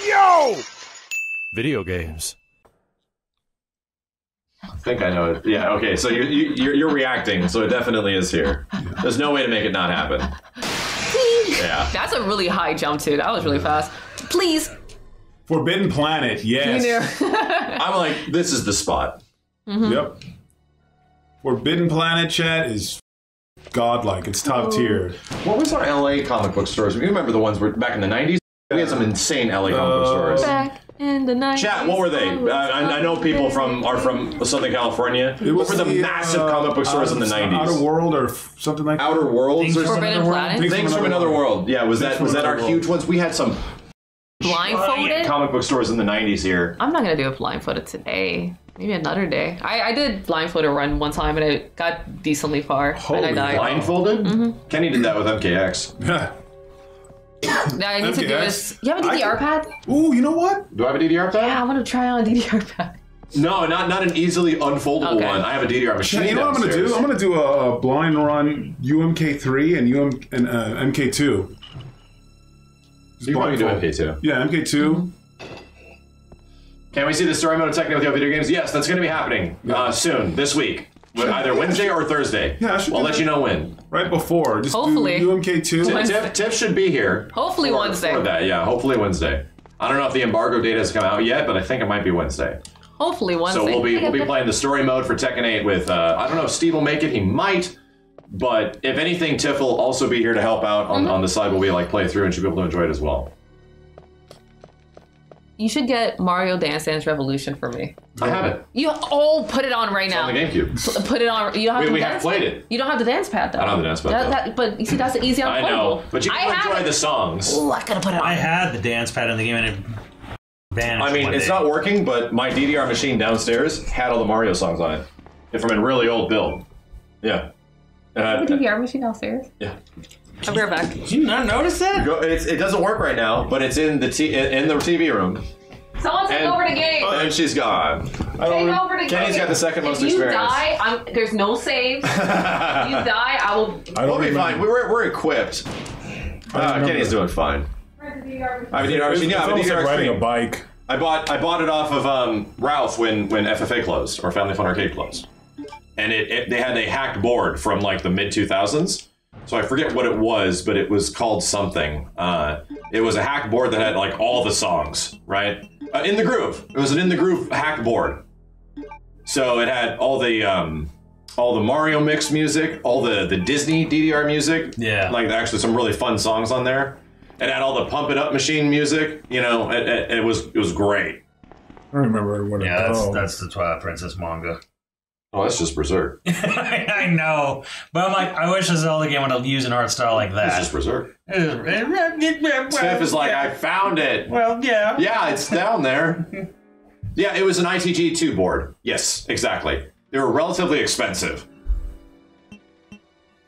Yo! Video games. I think I know it. Yeah, okay, so you're reacting, so it definitely is here. There's no way to make it not happen. Yeah. That's a really high jump, too. That was really fast. Please. Forbidden Planet, yes. I'm like, this is the spot. Yep. Forbidden Planet, chat, is godlike. It's top tier. What was our LA comic book stores? You remember the ones were back in the 90s? We had some insane LA comic book stores. Back in the 90s. Chat, what were they? I know people are from Southern California. What were the massive comic book stores in the 90s? Outer World or something like that? Outer Worlds or Forbidden Planet? Things from Another World. Yeah, was that our huge ones? We had some Blindfolded? comic book stores in the 90s here. I'm not going to do a blindfolded today. Maybe another day. I did blindfolded run one time and it got decently far. And I died. Blindfolded? Kenny did that with MKX. Yeah. Now I need to do this. You have a DDR pad? Ooh, you know what? Do I have a DDR pad? Yeah, I want to try on a DDR pad. No, not an easily unfoldable one. I have a DDR machine. Yeah, you know what I'm going to do? I'm going to do a blind run UMK3 and MK2. You want me to do MK2? Yeah, MK2. Can we see the story mode of Techno with YoVideogames? Yes, that's going to be happening soon, this week. Either Wednesday or Thursday. Yeah, I'll let you know when. Right before. Just hopefully. do UMK2. Tiff should be here. Hopefully Wednesday. For that, yeah, hopefully Wednesday. I don't know if the embargo data has come out yet, but I think it might be Wednesday. Hopefully Wednesday. So we'll be playing the story mode for Tekken 8 with, I don't know if Steve will make it, he might. But if anything, Tiff will also be here to help out on the side where we like play through and should be able to enjoy it as well. You should get Mario Dance Dance Revolution for me. I have it. You put it on right now. On the GameCube. Put it on. You don't have we have played it. You don't have the dance pad though. I don't have the dance pad. But you see, that's the easy unplayable. I know, but you can enjoy the songs. Ooh, I gotta put it on. I had the dance pad in the game and it vanished. I mean, it's not working, but my DDR machine downstairs had all the Mario songs on it. From a really old build. Yeah. You have a DDR machine downstairs? Yeah. I'll be right back. Did you not notice that? It doesn't work right now, but it's in the TV room. Someone take over the game. And she's gone. Take over the game. Kenny's got the second most If experience. you die, there's no saves. If you die, I will. We'll be fine. We're equipped. Kenny's doing fine. I have a DDR machine. Yeah, I have a DDR riding a bike. I bought it off of Ralph when FFA closed or Family Fun Arcade closed, and they had a hacked board from like the mid 2000s. So I forget what it was, but it was called something. It was a hacked board that had like all the songs, right? In the Groove. It was an In the Groove hacked board. So it had all the Mario mix music, all the Disney DDR music. Yeah. Like actually some really fun songs on there. It had all the Pump It Up Machine music. You know, it was great. I don't remember what it was. Yeah, that's the Twilight Princess manga. Oh, that's just Berserk. I know, but I'm like, I wish a Zelda game would use an art style like that. It's just Berserk. Tiff is like, I found it. Well, yeah. Yeah, it's down there. Yeah, it was an ITG2 board. Yes, exactly. They were relatively expensive.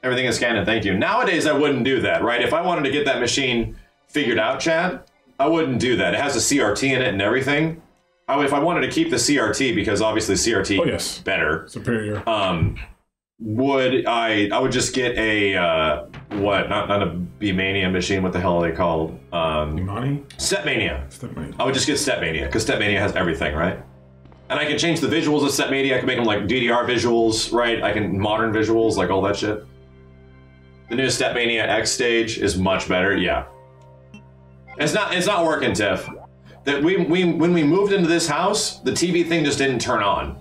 Everything is scanned, thank you. Nowadays, I wouldn't do that, right? If I wanted to get that machine figured out, Chad, I wouldn't do that. It has a CRT in it and everything. If I wanted to keep the CRT, because obviously CRT is better. Superior. I would just get a not a B-Mania machine, what the hell are they called? Stepmania. I would just get Stepmania, because Stepmania has everything, right? And I can change the visuals of Stepmania, I can make them like DDR visuals, right? I can modern visuals, like all that shit. The new Stepmania X stage is much better, yeah. It's not working, Tiff. That when we moved into this house, the TV thing just didn't turn on.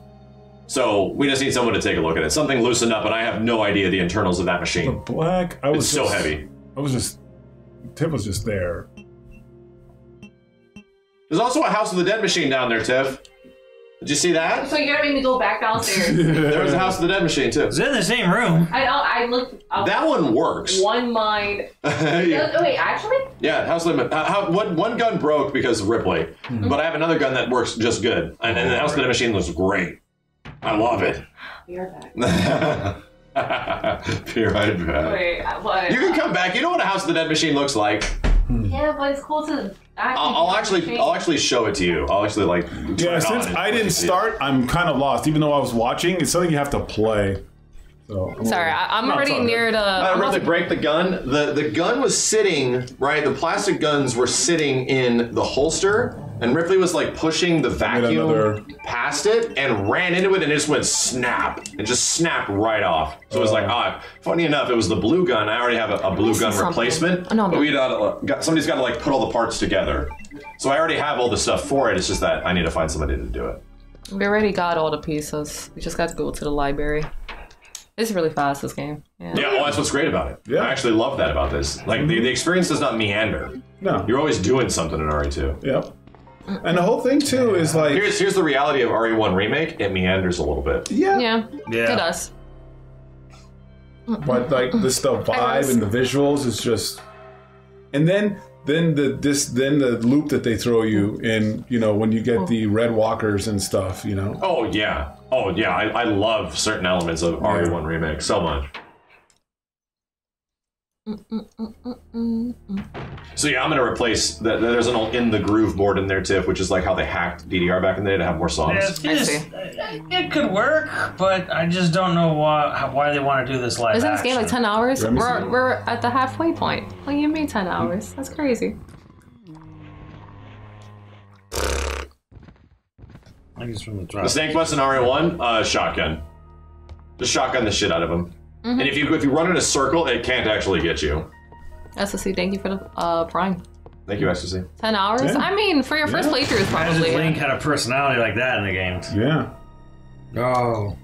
So we just need someone to take a look at it. Something loosened up, and I have no idea the internals of that machine. The black, it's so heavy. Tiff was just there. There's also a House of the Dead machine down there, Tiff. Did you see that? So you're gonna make me go back downstairs. There was a House of the Dead machine too. It's in the same room. I looked. That one works. One mind. Yeah. Wait, actually? Yeah, House of the Dead. One gun broke because of Ripley, but I have another gun that works just good, and the House of the Dead machine looks great. I love it. Be right back. Be right back. Wait, what? You can come back. You know what a House of the Dead machine looks like. Yeah, but it's cool to. I'll actually show it to you. I'll actually like. Yeah, since I didn't start, I'm kind of lost. Even though I was watching, it's something you have to play. So Sorry, I'm already near the. I really break the gun. The gun was sitting, right? The plastic guns were sitting in the holster, and Ripley was like pushing the vacuum past it and ran into it, and it just went snap. It just snapped right off. So it was like, funny enough, it was the blue gun. I already have a blue gun replacement, but somebody's got to like put all the parts together. So I already have all the stuff for it. It's just that I need to find somebody to do it. We already got all the pieces. We just got to go to the library. It's really fast, this game. Yeah, well, that's what's great about it. Yeah. I actually love that about this. Like, the experience does not meander. No. You're always doing something in RE2. Yep. And the whole thing, too, is like... Here's the reality of RE1 Remake. It meanders a little bit. Yeah. It does. But, like, the vibe and the visuals is just... And then the loop that they throw you in, you know, when you get the red walkers and stuff, you know? Oh, yeah. I love certain elements of RE1 Remake so much. So yeah, I'm gonna replace that. There's an old In the Groove board in there, Tiff, which is like how they hacked DDR back in the day to have more songs. It could work, but I just don't know why they want to do this live. Isn't this game like 10 hours? We're at the halfway point. What do you mean 10 hours? That's crazy. The Snake Bus in RE1, shotgun. Just shotgun the shit out of them. And if you run in a circle, it can't actually get you. SSC, thank you for the Prime. Thank you, SSC. 10 hours? Yeah. I mean, for your first playthrough, probably. Imagine Link had a personality like that in the games. Yeah. Oh.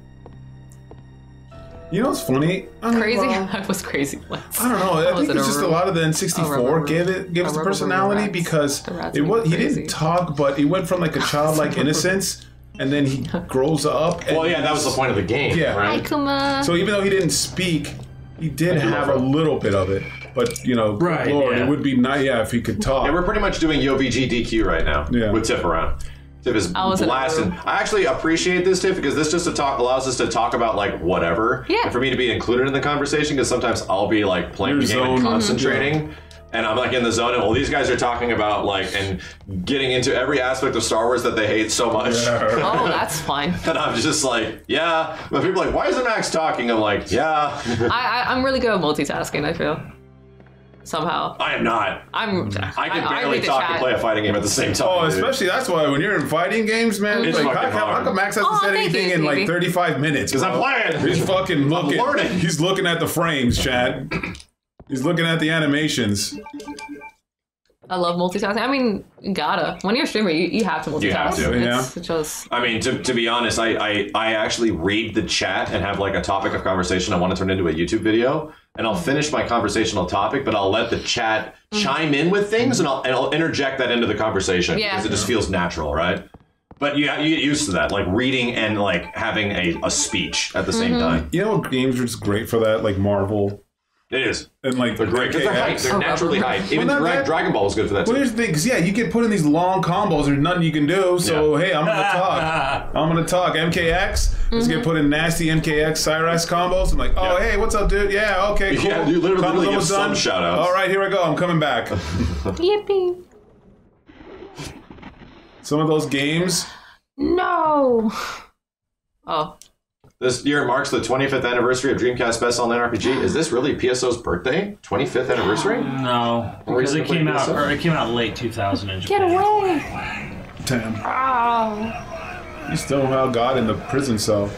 You know what's funny? Crazy? I was crazy once. I don't know. I think it's just a lot of the N64 gave it the personality because he didn't talk, but he went from like a childlike innocence. And then he grows up. And that was the point of the game. Yeah, right. Hi, Kuma. So even though he didn't speak, he did have a little bit of it. But you know, Lord, it would be nice, if he could talk. Yeah, we're pretty much doing YoVG DQ right now with Tiff around. Tiff is blasting. I actually appreciate this, Tiff, because this just allows us to talk about like whatever. Yeah. And for me to be included in the conversation, because sometimes I'll be like playing the game and concentrating. And I'm like in the zone, and all these guys are talking about like and getting into every aspect of Star Wars that they hate so much. Yeah. Oh, that's fine. And I'm just like, yeah. But people are like, why isn't Max talking? I'm like, yeah. I'm really good at multitasking, I feel. Somehow. I am not. I can barely talk and play a fighting game at the same time. Oh, especially that's why when you're in fighting games, man, it's like, fucking hard. How come Max hasn't said anything in like 35 minutes? Because I'm playing. He's fucking looking. I'm learning. He's looking at the frames, Chad. He's looking at the animations. I love multitasking. I mean, you gotta. When you're a streamer, you have to multitask. You have to. It's just... I mean, to be honest, I actually read the chat and have like a topic of conversation I want to turn into a YouTube video. And I'll finish my conversational topic, but I'll let the chat chime in with things, and I'll interject that into the conversation because it just feels natural, right? But you get used to that, like reading and like having a speech at the same time. You know what games are just great for that? Like Marvel. It is. And like they're great because they're hyped. They're naturally hyped. Even Dragon Ball is good for that too. Well, here's the thing, because you get put in these long combos. There's nothing you can do. So hey, I'm gonna talk. I'm gonna talk. MKX. Let's get put in nasty MKX Cyrax combos. I'm like, hey, what's up, dude? Yeah, okay, cool. Yeah, you literally give some shout outs. All right, here I go. I'm coming back. Yippee. Some of those games. No. Oh. This year marks the 25th anniversary of Dreamcast Best Online RPG. Is this really PSO's birthday? 25th anniversary? No, because it came out late 2000 in Japan. Get away! Damn. Oh. You still have God in the prison cell.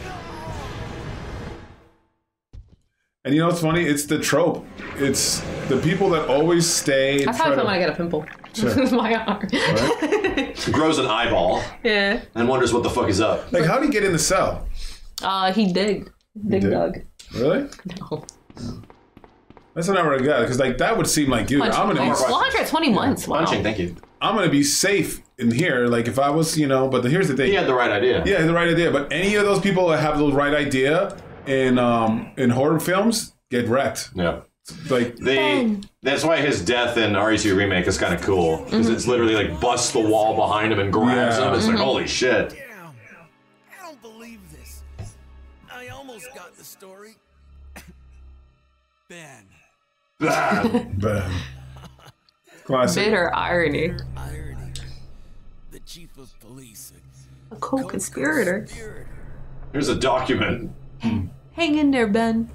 And you know what's funny? It's the trope. It's the people that always stay. That's how I feel when I get a pimple. Sure. My arm. Right? It grows an eyeball. Yeah. And wonders what the fuck is up. Like, how do you get in the cell? He dug. Dug. Really? No. That's what I never got, because like that would seem like, dude, I'm gonna be 120 months. Wow. Punching, thank you. I'm gonna be safe in here. Like if I was, but here's the thing. He had the right idea. Yeah, the right idea. But any of those people that have the right idea in horror films get wrecked. Yeah. Like that's why his death in RE2 Remake is kind of cool, because it's literally like busts the wall behind him and grabs him. It's like holy shit. Story. Ben. Ben. Classic. Bitter irony. The chief of police. A co-conspirator. Here's a document. Hang in there, Ben.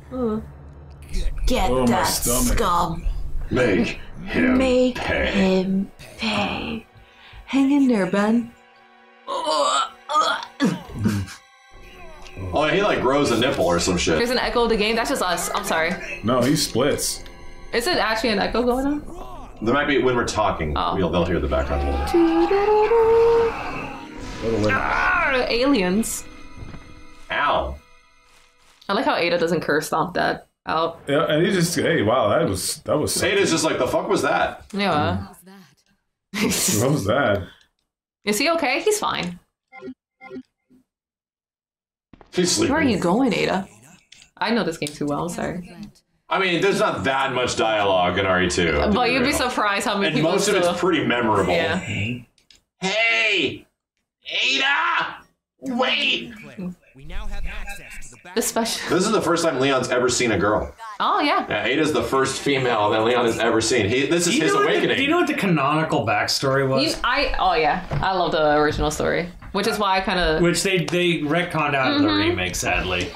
Get Oh, my that stomach. scum. Make him Make pay. him pay. Hang in there, Ben. Oh, he like grows a nipple or some shit. There's an echo of the game. That's just us. I'm sorry. No, he splits. Is it actually an echo going on? There might be when we're talking. Oh. They'll hear the background a little bit. Ah, aliens. Ow. I like how Ada doesn't curse stomp that out. Yeah, and he just, hey, wow, that was. Ada's just like, the fuck was that? Yeah. What was that? Is he okay? He's fine. She's sleeping. Where are you going, Ada? I know this game too well. I'm sorry. I mean, there's not that much dialogue in RE2. But you'd be surprised how many And people most of still... it's pretty memorable. Yeah. Hey! Ada! Wait! We now have access to the back. Especially... This is the first time Leon's ever seen a girl. Oh, yeah. Yeah, Ada's the first female that Leon has ever seen. This is his awakening. Do you know what the canonical backstory was? Oh, yeah. I love the original story. Which is why I kind of... Which they retconned out in the remake, sadly.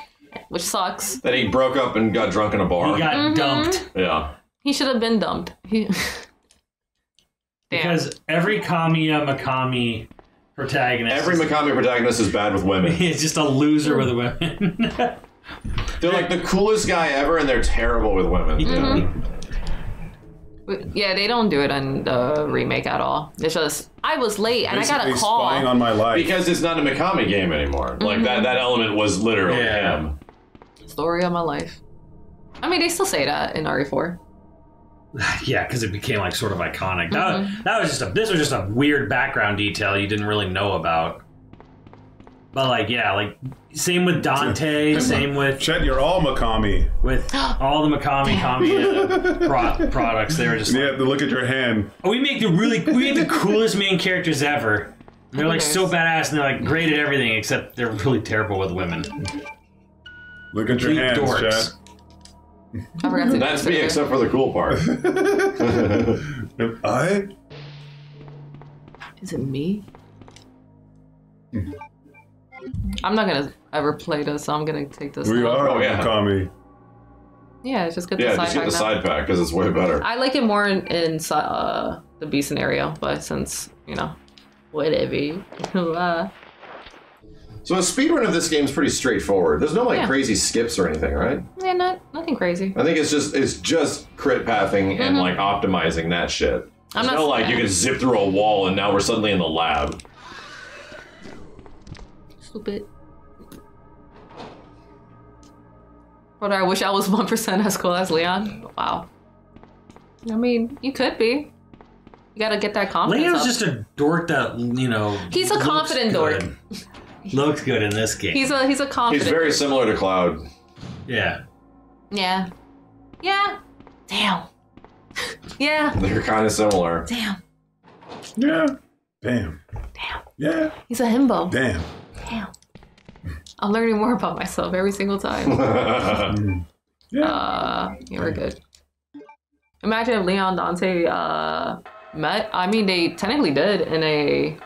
Which sucks. That he broke up and got drunk in a bar. He got dumped. Yeah. He should have been dumped. Damn. Because every Kamiya Makami protagonist... Every Mikami protagonist is bad with women. is just a loser with women. They're like the coolest guy ever, and they're terrible with women. Yeah, they don't do it in the remake at all. It's just, I was late and Basically I got a call. spying on my life. Because it's not a Mikami game anymore. Like, that element was literally him. Story of my life. I mean, they still say that in RE4. Yeah, because it became like sort of iconic. That was this was just a weird background detail you didn't really know about. But like, yeah, like same with Dante, same with Chet, you're all Makami. with all the Makami products. They were just You like, have to look at your hand. oh, we make the coolest main characters ever. They're like so badass and they're like great at everything except they're really terrible with women. Look at your Complete hands, dorks. Chet. I forgot to That's me, except for the cool part. Is it me? I'm not gonna ever play this, so I'm gonna take this. We now. are Oh, yeah. Makami. Yeah, just get Yeah, the just side get the pack now. side pack, because it's way better. I like it more in the B scenario, but since, you know, whatever. So a speedrun of this game is pretty straightforward. There's no like Yeah. crazy skips or anything, right? Yeah, nothing crazy. I think it's just crit pathing and like optimizing that shit. I'm There's not no like you saying- can zip through a wall and now we're suddenly in the lab. Stupid. Brother, I wish I was 1% as cool as Leon. Wow. I mean, you could be. You gotta get that confidence Leo's up. just a dork that, you know, He's a looks confident good. dork. Looks good in this game. He's a confident. He's very similar to Cloud. Yeah. Yeah. Yeah. Damn. Yeah. They're kind of similar. Damn. Yeah. Damn. Damn. Yeah. He's a himbo. Damn. Damn. I'm learning more about myself every single time. Yeah. Yeah, we're good. Imagine if Leon and Dante met. I mean, they technically did in a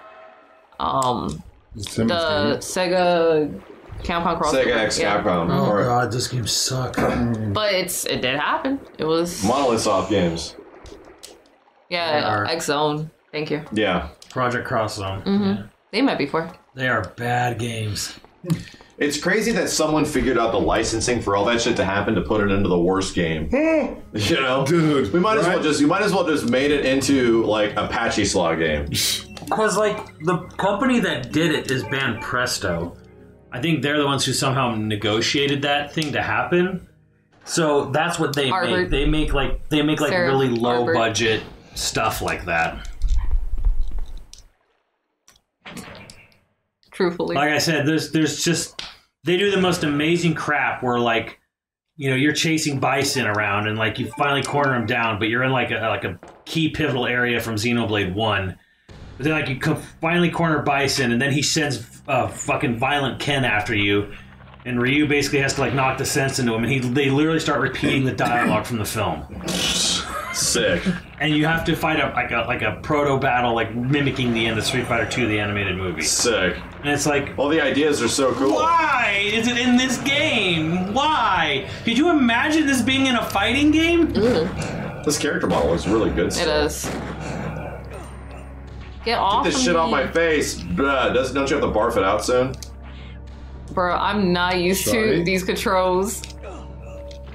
the Sega Capcom crossover. Sega X Capcom. Oh or god, this game sucks. But it did happen. It was Monolith Soft Games. X Zone. Thank you. Yeah. Project Cross Zone. Mm-hmm. They met before. They are bad games. It's crazy that someone figured out the licensing for all that shit to happen to put it into the worst game. You know? Dude. We might as right? well you might as well just made it into like Apache Slaw game. Because, like, the company that did it is band Presto. I think they're the ones who somehow negotiated that thing to happen. So that's what they Harvard. make. They make Sarah really low Harvard. budget stuff like that. Truthfully. Like I said, there's just they do the most amazing crap where like, you know, you're chasing bison around and like you finally corner him down, but you're in like a key pivotal area from Xenoblade 1. But then like you finally corner bison and then he sends fucking Violent Ken after you, and Ryu basically has to like knock the sense into him, and they literally start repeating the dialogue from the film. Sick. And you have to fight like a proto battle, like mimicking the end of Street Fighter 2, the animated movie. Sick. And it's like, all the ideas are so cool. why is it in this game? Why? Could you imagine this being in a fighting game? This character model is really good. It is. Get off Get this of shit me. off my face. Bruh, don't you have to barf it out soon? Bro, I'm not used Sorry? to these controls.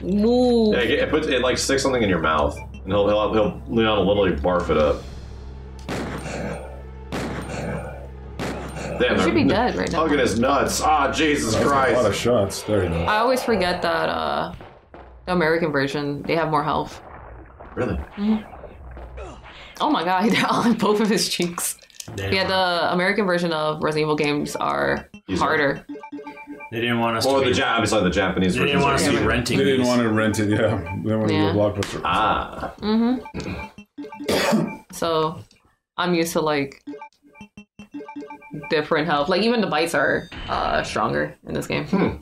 Move. Yeah, it like sticks something in your mouth, and he'll Leon will literally barf it up. Damn, He should be dead right now. Hugging his nuts. Ah, Jesus That's a lot of Christ. shots. There you go. I always forget that the American version, they have more health. Really? Oh my god, they're on both of his cheeks. Damn. Yeah, the American version of Resident Evil games are Easier. harder. They didn't want us Or to the be, Japanese they didn't want us to be Yeah. renting They didn't these. want to rent it, yeah. They wanted to Yeah. do a blockbuster. Ah. So I'm used to like different health. Like even the bites are stronger in this game.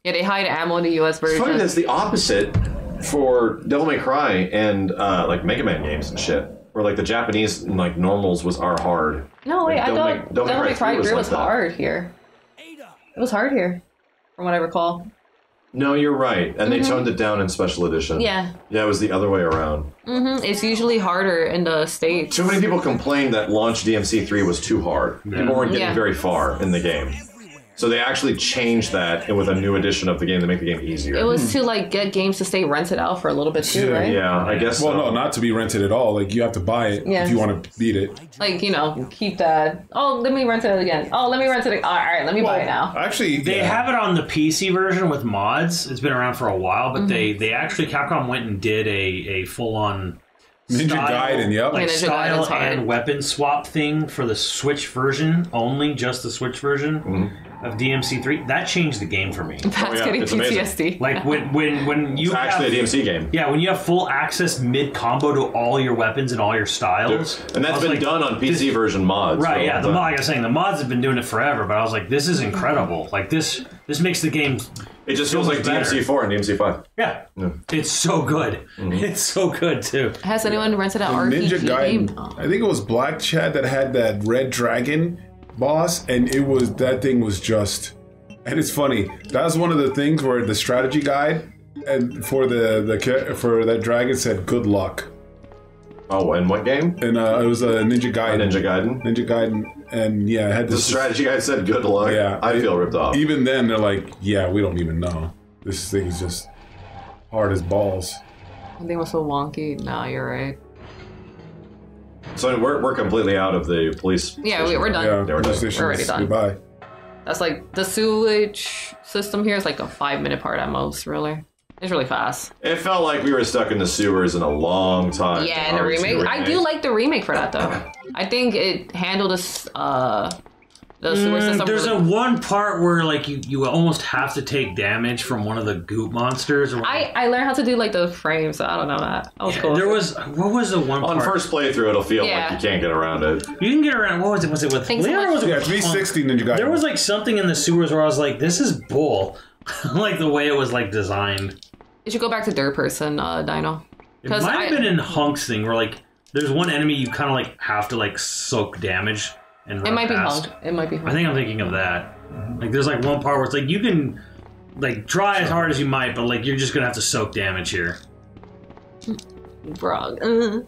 Yeah, they hide ammo in the US It's funny version. that's the opposite for Devil May Cry and like Mega Man games and shit. Where like the Japanese like normals are hard. No, wait, I Devil May- thought Devil May Devil May Cry Cry 3 was was like that. hard here. It was hard here, from what I recall. No, you're right. And they toned it down in Special Edition. Yeah. Yeah, it was the other way around. It's usually harder in the States. Too many people complained that launch DMC3 was too hard. People weren't getting Yeah. very far in the game. So they actually changed that with a new edition of the game to make the game easier. It was to like get games to stay rented out for a little bit too, Yeah. right? Yeah, I guess Well, so. no, not to be rented at all. Like, you have to buy it Yeah. if you want to beat it. Like, you know, keep that. Oh, let me rent it again. Oh, let me rent it again. All right, let me buy it now. Actually, They yeah. have it on the PC version with mods. It's been around for a while, but they actually, Capcom went and did a full-on Ninja style, Gaiden, yep. like Yeah, Ninja style Gaiden's hard. and weapon swap thing for the Switch version, only just the Switch version of DMC3. That changed the game for me. That's yeah, getting it's amazing. PTSD. Like when you It's actually a have, DMC game. yeah, when you have full access mid combo to all your weapons and all your styles, And I that's was been like, done on PC version mods. right? for a Yeah, long the time. mod, like I was saying, the mods have been doing it forever. But I was like, this is incredible. Like this makes the game. It just feels like better. DMC4 and DMC5. Yeah, it's so good. It's so good too. Has anyone rented an Ninja RPG game? Gaiden. I think it was Black Chat that had that red dragon boss, and that thing was just. And it's funny. That was one of the things where the strategy guide and for for that dragon said "good luck," Oh, and what game? and it was a Ninja Gaiden. Ninja Gaiden. Ninja Gaiden, and yeah, it had The this. strategy guy said good luck. Yeah, I feel ripped off. Even then, they're like, "Yeah, we don't even know. This thing is just hard as balls." I think it was so wonky. No, you're right. So we're completely out of the police. Yeah, station. we're done. Yeah, we're done. police stations, We're already done. Goodbye. That's like the sewage system here is like a 5-minute part at most, really. It's really fast. It felt like we were stuck in the sewers in a long time. Yeah, and the remake. I do like the remake for that though. I think it handled this the sewer system. There's really- one part where like you almost have to take damage from one of the goop monsters. Or I learned how to do like the frames, so I don't know that. That was cool. There was what was the one On part? first playthrough, it'll feel Yeah. like you can't get around it. You can get around. What was it? Was it with Thanks so Leon or much. was it Yeah, with 360 Ninja Gaiden. There was like something in the sewers where I was like, this is bull. Like the way it was like designed. You should go back to third person, Dino. It might have been in Hunk's thing where like there's one enemy you kind of like have to like soak damage and run It might be past. Hunk. It might be I Hunk. think I'm thinking of that. Like there's like one part where it's like you can like try as hard as you might, but like you're just gonna have to soak damage here. Frog. But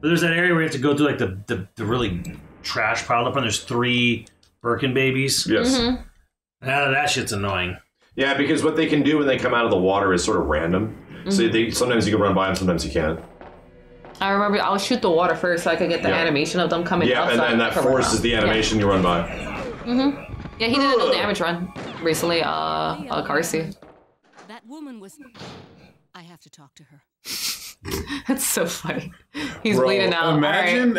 there's that area where you have to go through like the really trash piled up, and there's 3 Birkin babies. Yes. That shit's annoying. Yeah, because what they can do when they come out of the water is sort of random. So sometimes you can run by them, sometimes you can't. I remember I'll shoot the water first so I could get the Yeah. animation of them coming Yeah, up. and so then I that could run forces around. the animation you run by. Yeah, he did a no damage run recently, Carsey. That woman was. I have to talk to her. That's so funny. He's Bro, bleeding out. Imagine.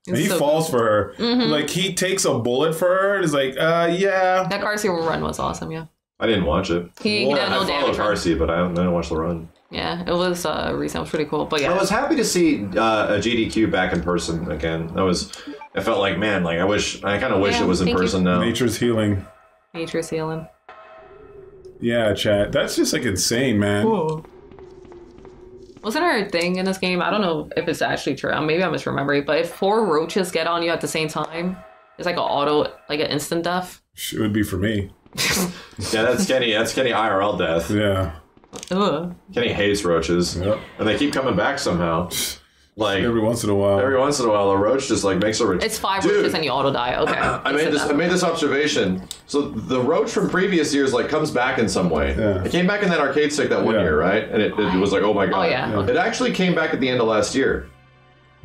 And he so falls for her. Like, he takes a bullet for her and is like, yeah. That Carsey run was awesome, yeah. I didn't watch it. He did a I no followed damage run. Carsey, but I didn't watch the run. Yeah, it was recent. It was pretty cool. But I yeah, was happy to see a GDQ back in person again. It felt like, man, like I kind of wish Yeah, it was in thank you. person now. Nature's healing. nature's healing. Yeah, chat. That's just like insane, man. Whoa. Wasn't there a thing in this game? I don't know if it's actually true. Maybe I'm misremembering. But if 4 roaches get on you at the same time, it's like an auto, like an instant death. It would be for me. Yeah, that's Kenny. That's Kenny IRL death. Yeah. Ugh. Kenny hates roaches, Yep. and they keep coming back somehow. Like Every once in a while. every once in a while, a roach just like makes a. It's 5 roaches and you auto die. Okay. I made this observation. So the roach from previous years like comes back in some way. Yeah. It came back in that arcade stick that one Yeah. year, right? And it was like, oh my god. Oh, yeah. It actually came back at the end of last year.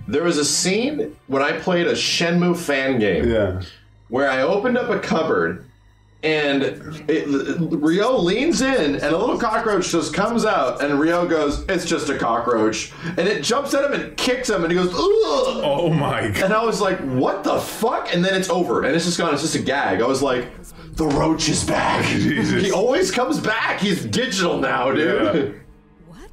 There was a scene when I played a Shenmue fan game Yeah. where I opened up a cupboard and Ryo leans in and a little cockroach just comes out and Ryo goes, it's just a cockroach. And it jumps at him and kicks him and he goes, ugh! Oh my god. And I was like, what the fuck? And then it's over. And it's just gone. It's just a gag. I was like, the roach is back. Jesus. He always comes back. He's digital now, dude. Yeah. What?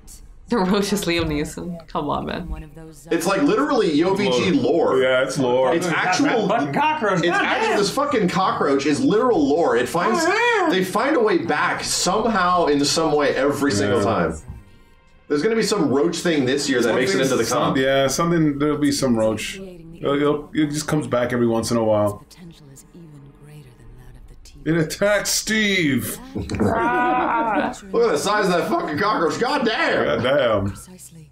The roach is Liam Neeson. Come on, man. One of those. It's like literally YoVG lore. Yeah, it's lore. It's actual. But cockroach. It's actually this fucking cockroach is literal lore. It finds they find a way back somehow in some way every single time. There's gonna be some roach thing this year that makes it into the comp. Yeah, something. There'll be some roach. It just comes back every once in a while. Potential is even greater than that of the TV. It attacked Steve. Look at the size of that fucking cockroach. God damn. God damn. Precisely.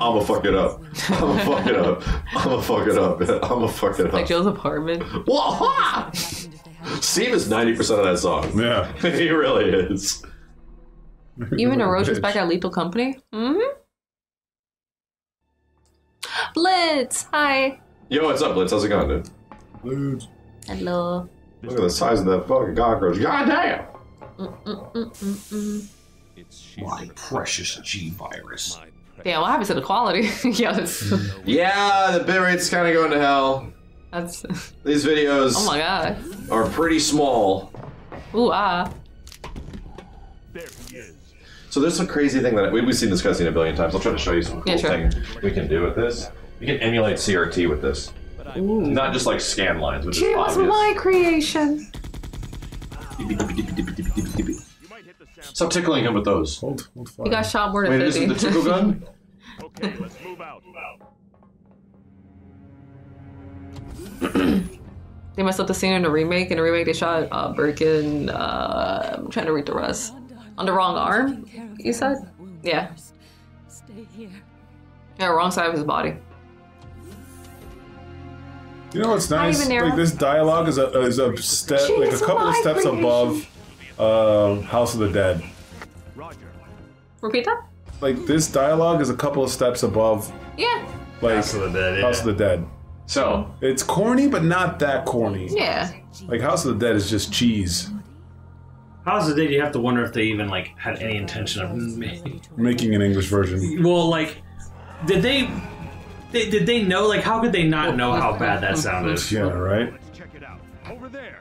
I'ma fuck it up. I'ma fuck it up. I'ma fuck it up. I'ma fuck it Like up. Joe's apartment. Whoa! Steve is 90% of that song. Yeah. He really is. Even the roach is back at Lethal Company. Mm-hmm. Blitz, hi. Yo, what's up, Blitz? How's it going, dude? Hello. Look at the size of that fucking cockroach. God damn! My precious G virus. Damn, what happens to the quality? Yeah, Yeah, the bitrate's kind of going to hell. that's. These videos Oh my god. are pretty small. Ooh ah. So there's some crazy thing that we've seen this cutscene a billion times. I'll try to show you some cool Yeah, sure. thing we can do with this. You can emulate CRT with this. Ooh. Not just like scan lines, which is It was obvious. my creation. Stop tickling him with those. Hold fire. You got shot more than Wait, this is 50. the tickle gun? Okay, let's move out. They messed up the scene in the remake. In the remake, they shot Birkin. I'm trying to read the rest. On the wrong arm, you said? Yeah. Stay here. Yeah, wrong side of his body. You know what's nice? even Nero. Like this dialogue is a step, like a Jeez, couple of my steps creation. above House of the Dead. Roger. Repeat that? Like this dialogue is a couple of steps above Yeah. like House of the Dead, yeah. House of the Dead. So, It's corny, but not that corny. Yeah. Like House of the Dead is just cheese. House of the Dead, you have to wonder if they even like had any intention of Making an English version. Well, like, did they know? Like, how could they not know how bad that sounded? Yeah, right? Let's check it out. Over there.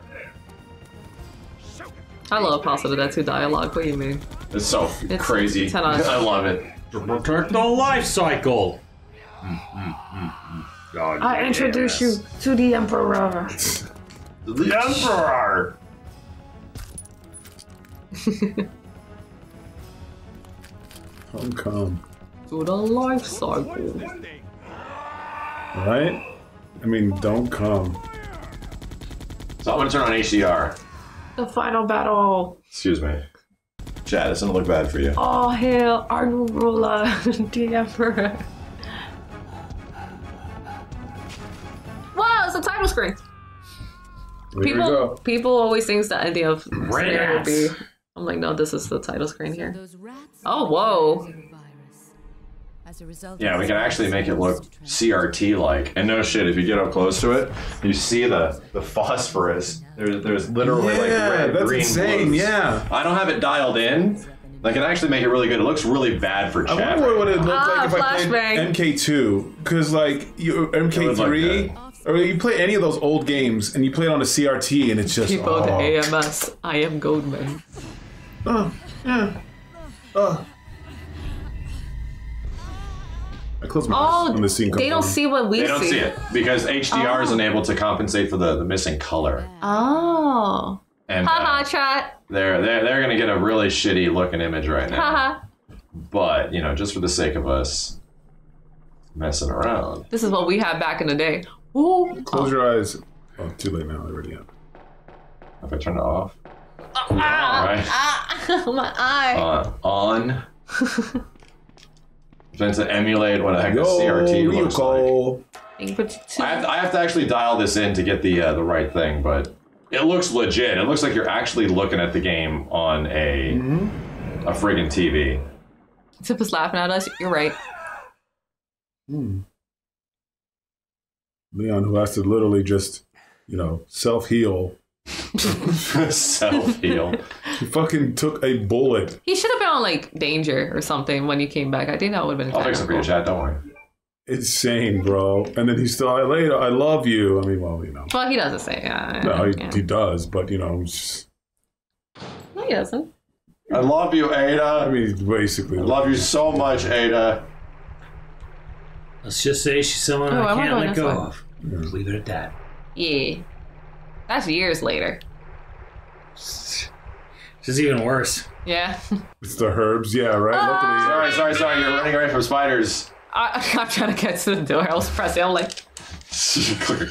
I love House of the Dead 2 dialogue. What do you mean? it's so It's crazy. 10 out of 10. I love it. To protect the life cycle. God, I introduce you to the Emperor. The Emperor! Come. To the life cycle. Right? I mean, don't come. So I'm gonna turn on HDR. The final battle. Excuse me. Chad, it's gonna look bad for you. All hail our new ruler, the Emperor. Wow, it's a title screen. There we go. People always think the ending of Red Slayer would be. ass. I'm like, no, this is the title screen here. Those rats Oh, whoa. virus. As a result Yeah, of we this can actually make it look virus, CRT-like. And no shit, if you get up close to it, you see the phosphorus. There's literally like Yeah, red, that's green, insane, blues. yeah. I don't have it dialed in. I can actually make it really good. It looks really bad for I chat. wonder what it would look like if I played flashbang. MK2. Because, like, MK3, like or you play any of those old games and you play it on a CRT and it's just. People, the oh. AMS. I am Goldman. I close my eyes Oh, when the scene comes they don't on. see what we They don't see it because HDR Oh. isn't able to compensate for the missing color. Oh. And Haha, chat. they're gonna get a really shitty looking image right now. Haha. But you know, just for the sake of us messing around. This is what we had back in the day. Ooh. Close your eyes. Oh, too late now. I already have. If I turn it off. Ah, Alright. my eye. On. Trying to emulate what a heck of CRT looks like. I have to actually dial this in to get the right thing, but it looks legit. It looks like you're actually looking at the game on a friggin' TV. Tip is laughing at us. You're right. Leon, who has to literally just, self-heal. Self-heal. He fucking took a bullet. He should have been on like danger or something when you came back. I think that would have been. I'll fix it for you, chat. Don't worry. Insane, bro. And then he's still, I love you. I mean, well, Well, he doesn't say. No, he does, but it's just... No, he doesn't. I love you, Ada. I mean, basically. I love you so much, Ada. Let's just say she's someone I can't let go of. Just leave it at that. Yeah. That's years later. Just even worse. Yeah. It's the herbs, yeah, right? Sorry. You're running away from spiders. I'm trying to get to the door. I was pressing. I'm like... Click.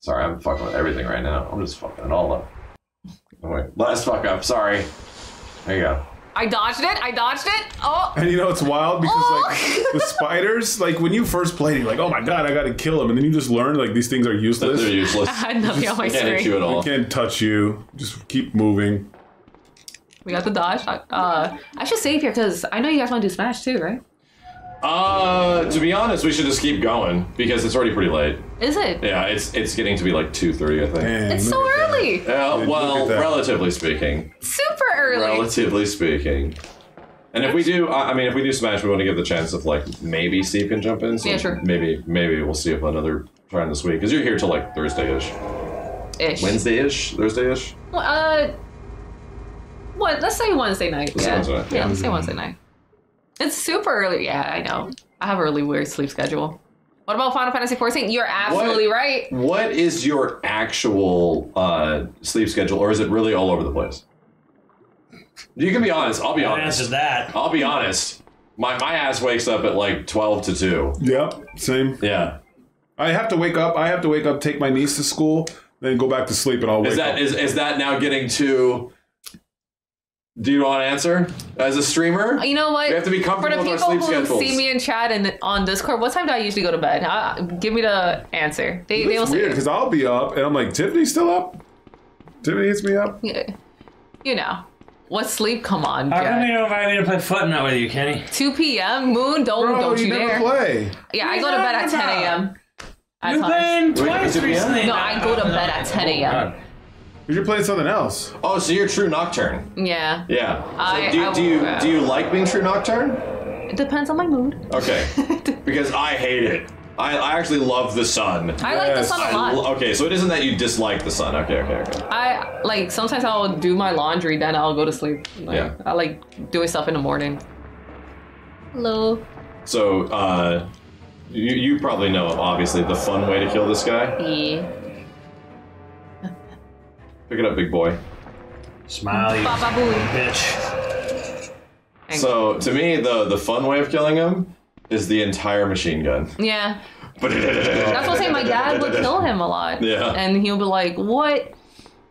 Sorry, I'm fucking with everything right now. I'm just fucking it all up. Oh, wait. Last fuck up. Sorry. There you go. I dodged it. Oh. And it's wild because the spiders, when you first played, you're like, oh my god, I gotta kill them. And then you just learn these things are useless. They're useless. I had nothing on my Can't hit screen. you at all. They can't touch you. Just keep moving. We got the dodge. I should save here because I know you guys want to do Smash too, right? To be honest, we should just keep going because it's already pretty late. Is it? Yeah, it's getting to be 2:30, I think. Man, It's so early. Yeah, well, relatively speaking. Super early. Relatively speaking. And if we do, if we do Smash, we want to give the chance of maybe Steve can jump in. So yeah, sure. Maybe we'll see if another trying this week because you're here till Thursday-ish. Wednesday-ish, Thursday-ish. What? Let's say Wednesday night. Yeah. Let's say Wednesday night. It's super early. Yeah, I know. I have a really weird sleep schedule. What about Final Fantasy XIV? You're absolutely right. What is your actual sleep schedule, or is it really all over the place? You can be honest. I'll be honest. Answer that. I'll be honest. My ass wakes up at 12 to 2. Yep, same. Yeah. I have to wake up, take my niece to school, then go back to sleep, and I'll wake up. Is that now getting too... Do you want to answer as a streamer? You know what? We have to be comfortable with our sleep For the people schedules. who see me in chat and on Discord, what time do I usually go to bed? Give me the answer. They will It's say weird, because I'll be up, and I'm like, Tiffany's still up? Tiffany hits me up? Yeah. What sleep? Come on, How Jack. come you don't invite me to play Footnote with you, Kenny? 2 p.m. Moon, don't you never dare. play. Yeah, I go to bed at 10 a.m. You've been Wait, twice is it recently. No, I go to bed at 10 a.m. Because you're playing something else. Oh, so you're true Nocturne. Yeah. Yeah. I So do you like being true Nocturne? It depends on my mood. Okay. Because I hate it. I actually love the sun. I like the sun a lot. Okay, so it isn't that you dislike the sun. Okay. I sometimes I'll do my laundry, then I'll go to sleep. Yeah. I like doing stuff in the morning. Hello. So, you probably know, obviously, the fun way to kill this guy. Yeah. Pick it up, big boy. Smile, you Baba boo. bitch. So, to me, the fun way of killing him is the entire machine gun. Yeah. That's That's what I'm saying. My dad would kill him a lot. Yeah. And he'll be like, what?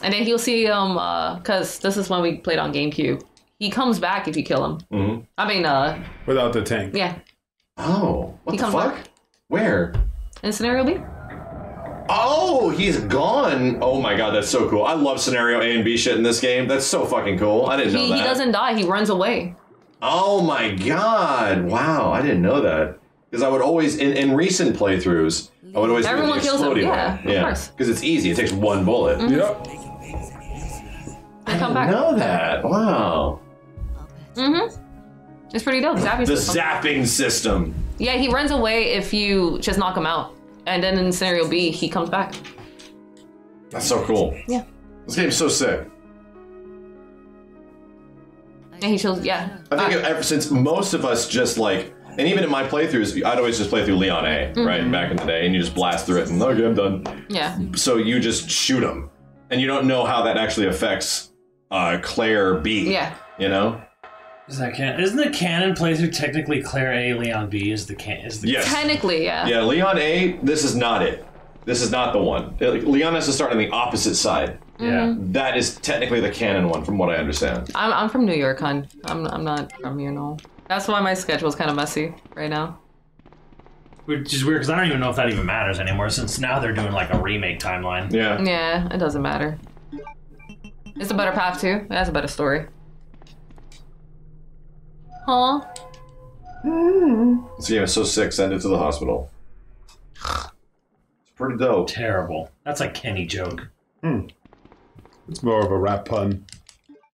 And then he'll see him, because this is when we played on GameCube. He comes back if you kill him. Mm-hmm. I mean, Without the tank. yeah. Oh, what He the comes fuck? back. Where? In scenario B? Oh, he's gone. Oh my god, that's so cool. I love scenario A and B shit in this game. That's so fucking cool. I didn't know that. He doesn't die. He runs away. Oh my god. Wow, I didn't know that. Because I would always, in recent playthroughs, I would always do Everyone the kills him, explodey yeah, way. of course. Because it's easy. It takes one bullet. Yep. They come back. Know that. Wow. Mm-hmm. It's pretty dope. Zapping The system. zapping system. Yeah, he runs away if you just knock him out. And then in scenario B, he comes back. That's so cool. Yeah. This game's so sick. And he shows, yeah. I think ever since most of us just and even in my playthroughs, I'd always just play through Leon A, right, back in the day, and you just blast through it, and okay, I'm done. Yeah. So you just shoot him. And you don't know how that actually affects Claire B. Yeah. You know? Isn't the canon playthrough technically Claire A, Leon B is the Yes. Technically, yeah. Yeah, Leon A, this is not it. This is not the one. Leon has to start on the opposite side. Yeah. That is technically the canon one, from what I understand. I'm from New York, hon. I'm not from here, no. That's why my schedule's kind of messy right now. Which is weird, because I don't even know if that even matters anymore, since now they're doing like a remake timeline. Yeah. Yeah, it doesn't matter. It's a better path, too. It has a better story. Huh? This game is so sick, send it to the hospital. It's pretty dope. Terrible. That's a Kenny joke. It's more of a rap pun.